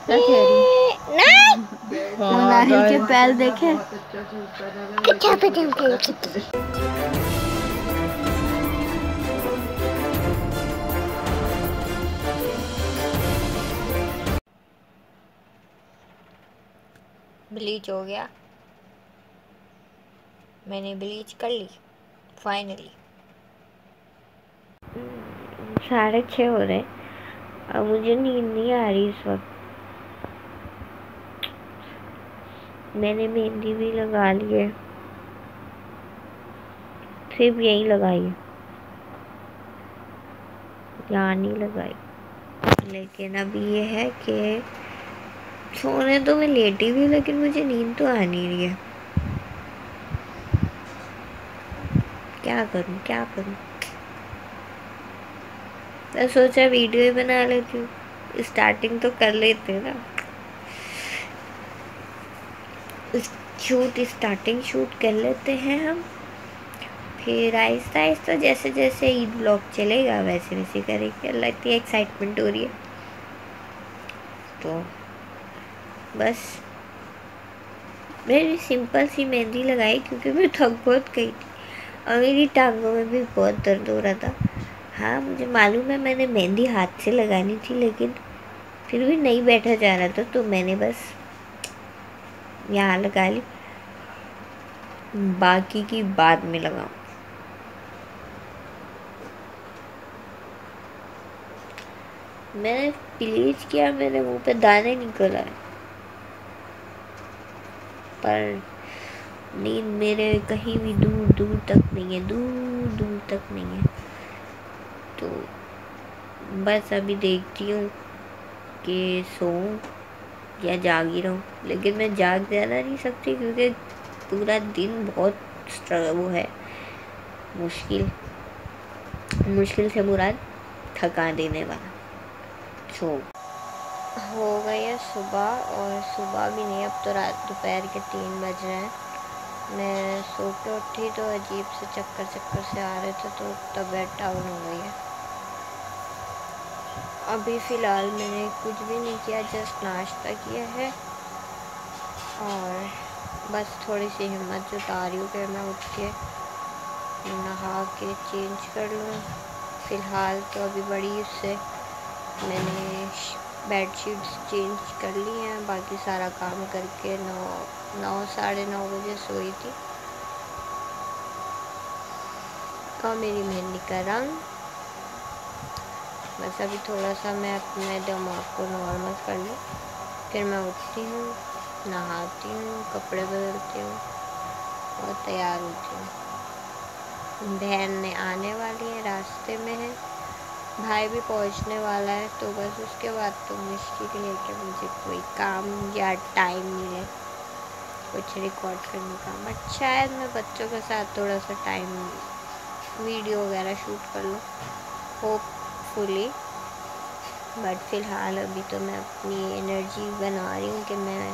क्या कह रही? नहीं मुनाहिल के पैर देखे? अच्छा पता नहीं। ब्लीच हो गया, मैंने ब्लीच कर ली फाइनली। 6:30 हो रहे, अब मुझे नींद नहीं आ रही इस वक्त। मैंने मेहंदी भी लगा ली है, सिर्फ यही लगाई है, यहाँ नहीं लगाई। लेकिन अब ये है कि सोने तो मैं लेटी भी, लेकिन मुझे नींद तो आ नहीं रही है। क्या करूँ क्या करूँ। मैं सोचा वीडियो ही बना लेती हूँ, स्टार्टिंग तो कर लेते हैं ना, स्टार्टिंग शूट कर लेते हैं हम, फिर आहिस्ता आहिस्ता जैसे जैसे ईद ब्लॉग चलेगा वैसे वैसे करेंगे। अल्लाह इतनी एक्साइटमेंट हो रही है। तो बस मैंने सिंपल सी मेहंदी लगाई क्योंकि मैं थक बहुत गई थी और मेरी टांगों में भी बहुत दर्द हो रहा था। हाँ मुझे मालूम है मैंने मेहंदी हाथ से लगानी थी, लेकिन फिर भी नहीं बैठा जा रहा था, तो मैंने बस यहाँ लगा ली, बाकी की बाद में लगाऊँ। मैंने ब्लीच किया, मेरे मुंह पे दाने निकल आए, पर नींद मेरे कहीं भी दूर दूर तक नहीं है, दूर दूर तक नहीं है। तो बस अभी देखती हूँ कि सोऊं या जाग ही रहूँ, लेकिन मैं जाग ज़्यादा नहीं सकती क्योंकि पूरा दिन बहुत वो है, मुश्किल मुश्किल से मुराद थका देने वाला। सो हो गई है सुबह, और सुबह भी नहीं, अब तो रात दोपहर के 3 बज रहे हैं। मैं सो के उठी तो अजीब से चक्कर चक्कर से आ रहे थे, तो तबीयत डाउन हो गई है। अभी फ़िलहाल मैंने कुछ भी नहीं किया, जस्ट नाश्ता किया है और बस थोड़ी सी हिम्मत जुटा रही हूँ कि मैं उठ के नहा के चेंज कर लूँ। फ़िलहाल तो अभी बड़ी उससे मैंने बेडशीट्स चेंज कर ली हैं, बाकी सारा काम करके 9 बजे सोई थी। और मेरी मेहंदी का रंग बस अभी थोड़ा सा मैं अपने दिमाग को नॉर्मल कर लूँ, फिर मैं उठती हूँ, नहाती हूँ, कपड़े बदलती हूँ और तैयार होती हूँ। बहन ने आने वाली है, रास्ते में है, भाई भी पहुँचने वाला है, तो बस उसके बाद तो मुश्किल है कि मुझे कोई काम या टाइम मिले कुछ रिकॉर्ड करने का। बट शायद मैं बच्चों के साथ थोड़ा सा टाइम वीडियो वगैरह शूट कर लूँ, होपफुली। बट फ़िलहाल अभी तो मैं अपनी एनर्जी बना रही हूँ कि मैं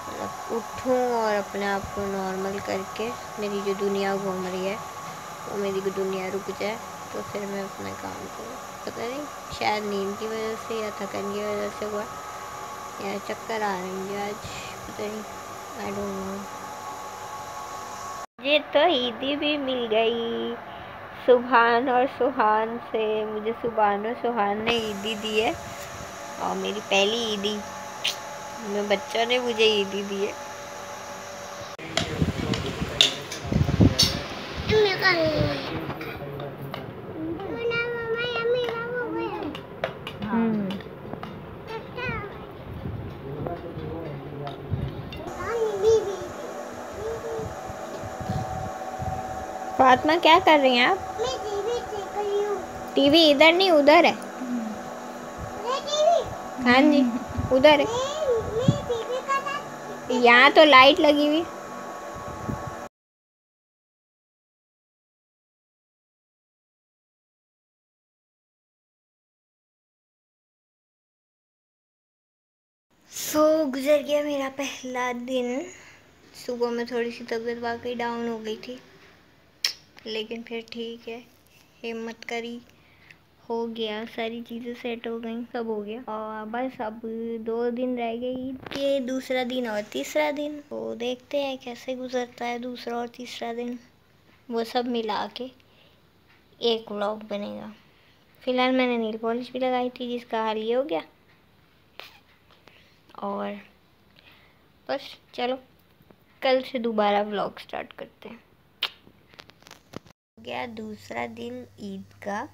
मतलब उठूँ और अपने आप को नॉर्मल करके मेरी जो दुनिया घूम रही है वो मेरी दुनिया रुक जाए, तो फिर मैं अपना काम करूँ। पता नहीं शायद नींद की वजह से या थकन की वजह से हुआ या चक्कर आ रहे हैं आज, पता नहीं, आई डोंट नो। मुझे तो ईदी भी मिल गई सुभान और सुहान से। मुझे सुभान और सुहान ने ईदी दी है और मेरी पहली ईदी मेरे बच्चों ने मुझे ईदी दी है। फातिमा क्या कर रही हैं आप? मैं टीवी देख रही हूँ। टीवी इधर नहीं उधर है। हाँ जी उधर है। यहाँ तो लाइट लगी हुई। गुजर गया मेरा पहला दिन। सुबह में थोड़ी सी तबीयत वाकई डाउन हो गई थी, लेकिन फिर ठीक है, हिम्मत करी, हो गया, सारी चीज़ें सेट हो गई, सब हो गया और बस अब 2 दिन रह गए ईद के, दूसरा दिन और तीसरा दिन। तो देखते हैं कैसे गुजरता है दूसरा और तीसरा दिन, वो सब मिला के एक व्लॉग बनेगा। फिलहाल मैंने नील पॉलिश भी लगाई थी जिसका हाल ये हो गया। और बस चलो कल से दोबारा व्लॉग स्टार्ट करते हैं। हो गया दूसरा दिन ईद का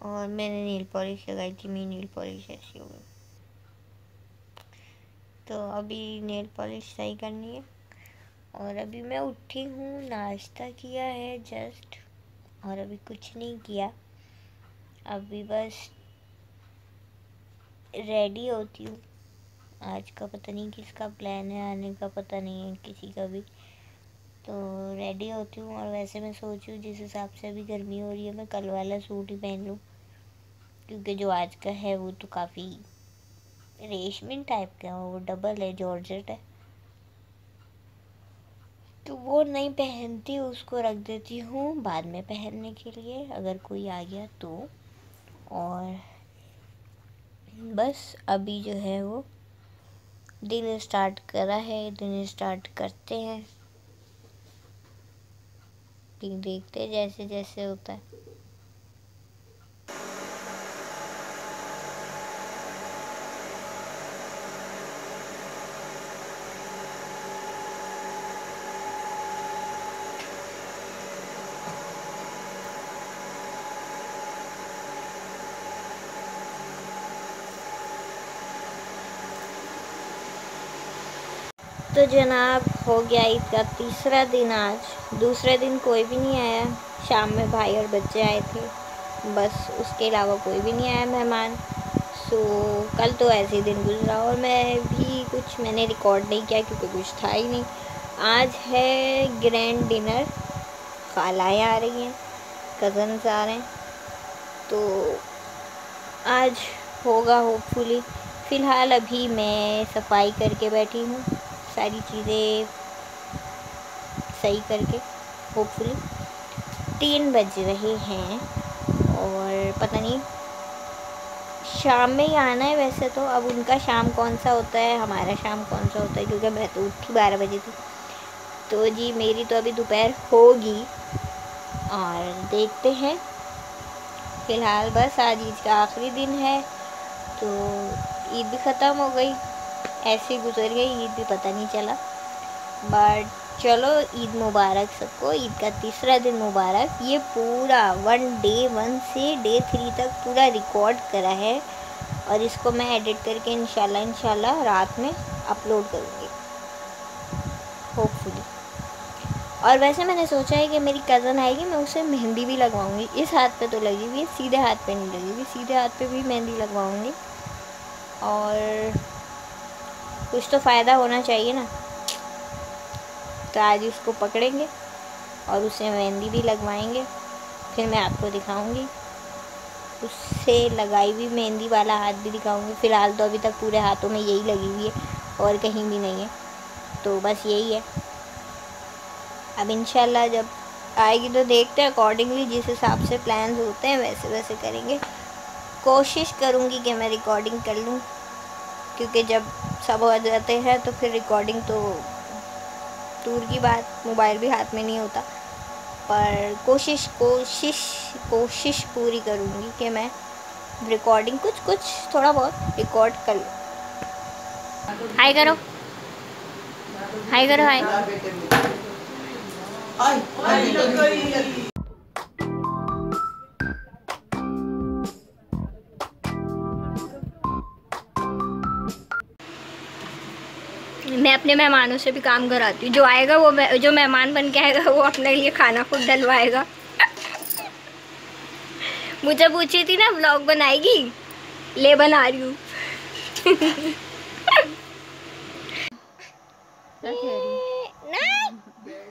और मैंने नील पॉलिश लगाई थी, मेरी नील पॉलिश ऐसी हो गई। तो अभी नेल पॉलिश सही करनी है। और अभी मैं उठी हूँ, नाश्ता किया है जस्ट, और अभी कुछ नहीं किया। अभी बस रेडी होती हूँ। आज का पता नहीं किसका प्लान है आने का, पता नहीं है किसी का भी। तो रेडी होती हूँ और वैसे मैं सोच रही हूँ जिस हिसाब से अभी गर्मी हो रही है मैं कल वाला सूट ही पहन लूँ, क्योंकि जो आज का है वो तो काफ़ी रेशमी टाइप का है, वो डबल है, जॉर्जेट है, तो वो नहीं पहनती, उसको रख देती हूँ बाद में पहनने के लिए अगर कोई आ गया तो। और बस अभी जो है वो दिन स्टार्ट करा है, दिन स्टार्ट करते हैं, देखते हैं जैसे जैसे होता है। तो जनाब हो गया ईद का तीसरा दिन आज। दूसरे दिन कोई भी नहीं आया, शाम में भाई और बच्चे आए थे, बस उसके अलावा कोई भी नहीं आया मेहमान। सो कल तो ऐसे ही दिन गुजरा और मैं भी कुछ मैंने रिकॉर्ड नहीं किया क्योंकि कुछ था ही नहीं। आज है ग्रैंड डिनर, खालाएँ आ रही हैं, कज़न्स आ रहे हैं, तो आज होगा होपफुली। फ़िलहाल अभी मैं सफाई करके बैठी हूँ, सारी चीज़ें सही करके। होपफुली 3 बज रहे हैं और पता नहीं शाम में ही आना है वैसे तो। अब उनका शाम कौन सा होता है, हमारा शाम कौन सा होता है, क्योंकि मैं तो उठी 12 बजे थी। तो जी मेरी तो अभी दोपहर होगी और देखते हैं। फ़िलहाल बस आज ईद का आखिरी दिन है, तो ईद भी ख़त्म हो गई, ऐसे गुजर गई ईद भी, पता नहीं चला। बट चलो ईद मुबारक सबको, ईद का तीसरा दिन मुबारक। ये पूरा डे 1 से डे 3 तक पूरा रिकॉर्ड करा है और इसको मैं एडिट करके इंशाल्लाह रात में अपलोड करूँगी होपफुली। और वैसे मैंने सोचा है कि मेरी कज़न आएगी, मैं उसे मेहंदी भी लगवाऊंगी। इस हाथ पे तो लगी हुई है, सीधे हाथ पे नहीं लगी हुई, सीधे हाथ पे भी मेहंदी लगवाऊंगी। और कुछ तो फ़ायदा होना चाहिए ना, तो आज उसको पकड़ेंगे और उसे मेहंदी भी लगवाएंगे, फिर मैं आपको दिखाऊंगी। उससे लगाई हुई मेहंदी वाला हाथ भी दिखाऊंगी। फ़िलहाल तो अभी तक पूरे हाथों में यही लगी हुई है और कहीं भी नहीं है, तो बस यही है। अब इंशाल्लाह जब आएगी तो देखते हैं, अकॉर्डिंगली जिस हिसाब से प्लान्स होते हैं वैसे वैसे करेंगे। कोशिश करूँगी कि मैं रिकॉर्डिंग कर लूँ, क्योंकि जब सब हो जाते हैं तो फिर रिकॉर्डिंग तो दूर की बात, मोबाइल भी हाथ में नहीं होता। पर कोशिश पूरी करूँगी कि मैं रिकॉर्डिंग कुछ थोड़ा बहुत रिकॉर्ड कर लूँ। हाय करो, हाय करो, हाय। मैं अपने मेहमानों से भी काम कराती हूँ, जो आएगा वो जो मेहमान बन के आएगा वो अपने लिए खाना खुद डलवाएगा। मुझे पूछी थी ना व्लॉग बनाएगी, ले बना रही हूँ।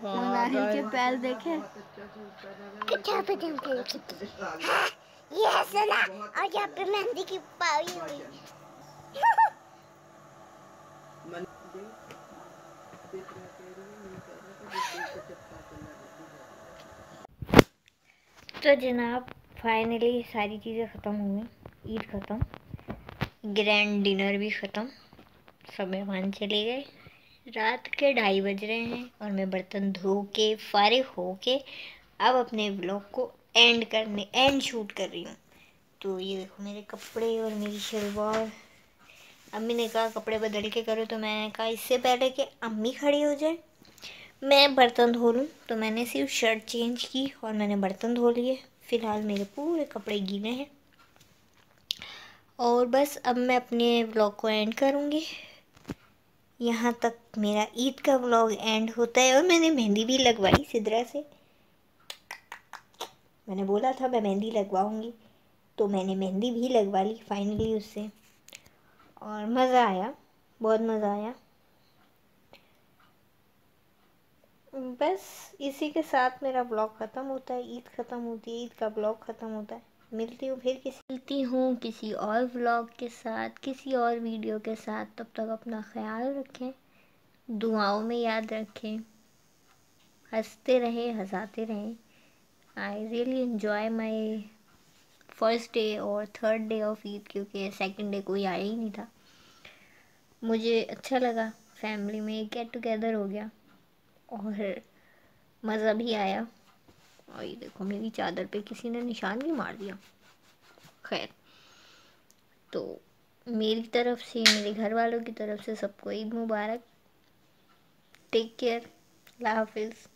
मुनाहिल के पैर देखे, ये सला और यहाँ पे मेहंदी की पाई हुई। तो जनाब फाइनली सारी चीज़ें ख़त्म हो गई, ईद ख़त्म, ग्रैंड डिनर भी ख़त्म, सब मेहमान चले गए, रात के 2:30 बज रहे हैं और मैं बर्तन धो के फारिग हो के अब अपने व्लॉग को एंड शूट कर रही हूँ। तो ये देखो मेरे कपड़े और मेरी शलवार। अम्मी ने कहा कपड़े बदल के करो, तो मैंने कहा इससे पहले कि अम्मी खड़ी हो जाए मैं बर्तन धो लूँ, तो मैंने सिर्फ शर्ट चेंज की और मैंने बर्तन धो लिए। फ़िलहाल मेरे पूरे कपड़े गीले हैं और बस अब मैं अपने व्लॉग को एंड करूँगी। यहाँ तक मेरा ईद का व्लॉग एंड होता है और मैंने मेहंदी भी लगवाई सिद्रा से। मैंने बोला था मैं मेहंदी लगवाऊंगी, तो मैंने मेहंदी भी लगवा ली फाइनली उससे और मज़ा आया, बहुत मज़ा आया। बस इसी के साथ मेरा ब्लॉग ख़त्म होता है, ईद ख़त्म होती है, ईद का ब्लॉग ख़त्म होता है। मिलती हूँ किसी और व्लॉग के साथ, किसी और वीडियो के साथ। तब तक अपना ख्याल रखें, दुआओं में याद रखें, हंसते रहें, हंसाते रहें। I really enjoy my first day और थर्ड डे ऑफ ईद, क्योंकि सेकंड डे कोई आया ही नहीं था। मुझे अच्छा लगा, फैमिली में गेट टुगेदर हो गया और मज़ा भी आया। और ये देखो मेरी चादर पे किसी ने निशान भी मार दिया। खैर, तो मेरी तरफ से, मेरे घर वालों की तरफ से सबको ईद मुबारक। टेक केयर, अल्लाह हाफिज़।